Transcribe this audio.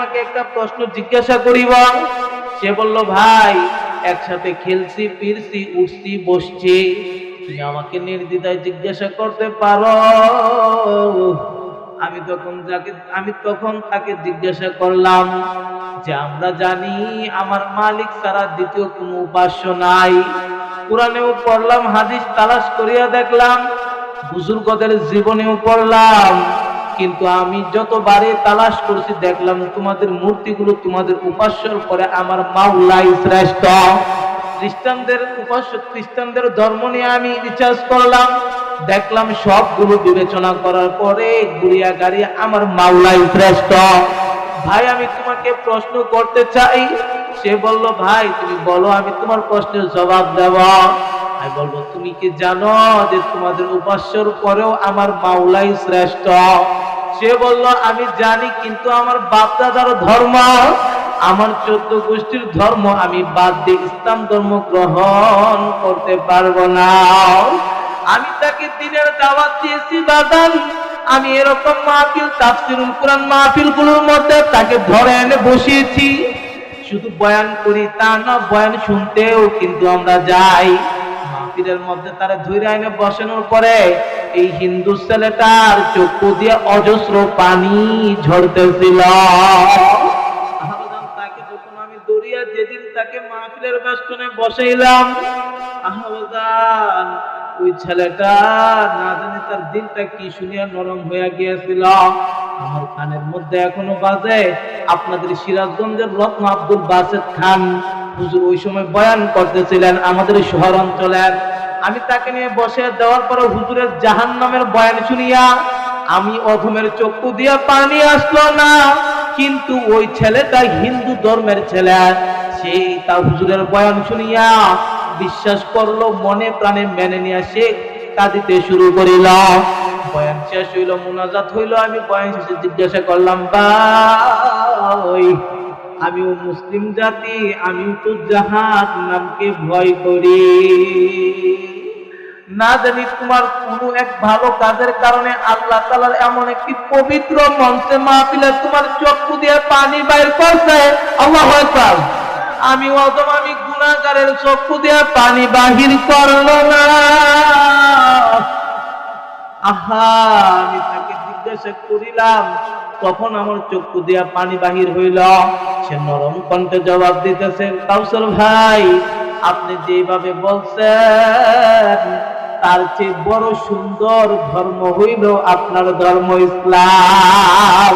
তোমাকে একটা প্রশ্ন জিজ্ঞাসা করিব। সে বলল, ভাই একসাথে খেলছি, ফিরছি, উঠছি, বসছি, তুমি আমাকে নির্দ্বিধায় জিজ্ঞাসা করতে পারো। আমি তখন তাকে জিজ্ঞাসা করলাম যে আমরা জানি আমার মালিক ছাড়া দ্বিতীয় কোনো উপাস্য নাই। কোরআনেও পড়লাম, হাদিস তালাশ করিয়া দেখলাম, বুজুর্গদের জীবনেও পড়লাম, কিন্তু আমি যতবারে তালাশ করছি দেখলাম তোমাদের মূর্তিগুলো, তোমাদের উপাস্যর পরে আমার মাওলাই শ্রেষ্ঠ। খ্রিস্টানদের উপাস্য, খ্রিস্টানদের ধর্ম নিয়ে আমি রিসার্চ করলাম, দেখলাম সবগুলো বিবেচনা করার পরে গুড়িয়া গাড়িয়া আমার মাওলাই শ্রেষ্ঠ। ভাই আমি তোমাকে প্রশ্ন করতে চাই। সে বলল, ভাই তুমি বলো, আমি তোমার প্রশ্নের জবাব দেব। আমি বলবো, তুমি কি জানো যে তোমাদের উপাস্যর পরেও আমার মাওলাই শ্রেষ্ঠ? সে বলল, আমি জানি, কিন্তু আমার বাপ দাদার ধর্ম, আমার 14 গোষ্ঠীর ধর্ম আমি বাদ দিয়ে ইসলাম ধর্ম গ্রহণ করতে পারবো না। আমি তাকে দ্বীনের দাওয়াত দিয়েছি বাদান। আমি এরকম মাহফিল, তাফসীরুল কোরআন মাহফিল গুলোর মধ্যে তাকে ধরে এনে বসিয়েছি। শুধু বয়ান করি তা না, বয়ান শুনতেও কিন্তু আমরা যাই। মাহফিলের মধ্যে তারা ধরে এনে বসানোর পরে এই হিন্দু ছেলেটার চক্ষু দিয়ে অজস্র পানি ঝরতেছিল। তাকে যখন আমি দরিয়া, যেদিন তাকে মাহফিলের বেষ্টনে বসাইলাম, আহ্বান ওই ছেলেটা না জানি তার দিলটা কি শুনিয়া নরম হয়ে গিয়েছিল। আমার কানের মধ্যে এখনো বাজে। আপনাদের সিরাজগঞ্জের রত্ন আব্দুল বাসেদ খান হুজুর ওই সময় বয়ান করতেছিলেন আমাদের শহর অঞ্চলের। আমি তাকে নিয়ে বসে দেওয়ার পরে হুজুরের জাহান্নামের বয়ান শুনিয়া আমি অধমের চক্ষু দিয়ে পানি আসলো না। কিন্তু ওই ছেলেটা হিন্দু ধর্মের ছেলে, সেই তা হুজুরের বয়ান শুনিয়া বিশ্বাস করলো, মনে প্রাণে মেনে নিয়ে সে কাঁদিতে শুরু করিল। বয়ান শেষ হইল, মুনাজাত হইল। আমি বয়ান শেষে জিজ্ঞাসা করলাম, ভাই আমিও মুসলিম জাতি, আমিও তো জাহান্নামকে ভয় করি। না জানি তোমার কোনো এক ভালো কাজের কারণে আল্লাহ তাআলার এমন একটি পবিত্র মঞ্চে মাহফিলে তোমার চক্ষু দিয়ে পানি বাইর করছে। আল্লাহু আকবার। আমি অদম, আমি গুনাহগারের চক্ষু দিয়ে পানি বাহির করলো না। আহা, আমি তাকে জিজ্ঞাসা করিলাম, তখন আমার চক্ষু দিয়া পানি বাহির হইল। সে নরম কণ্ঠে জবাব দিতেছে, কাউসার ভাই আপনি যেভাবে বলছেন তার চেয়ে বড় সুন্দর ধর্ম হইল আপনার ধর্ম ইসলাম।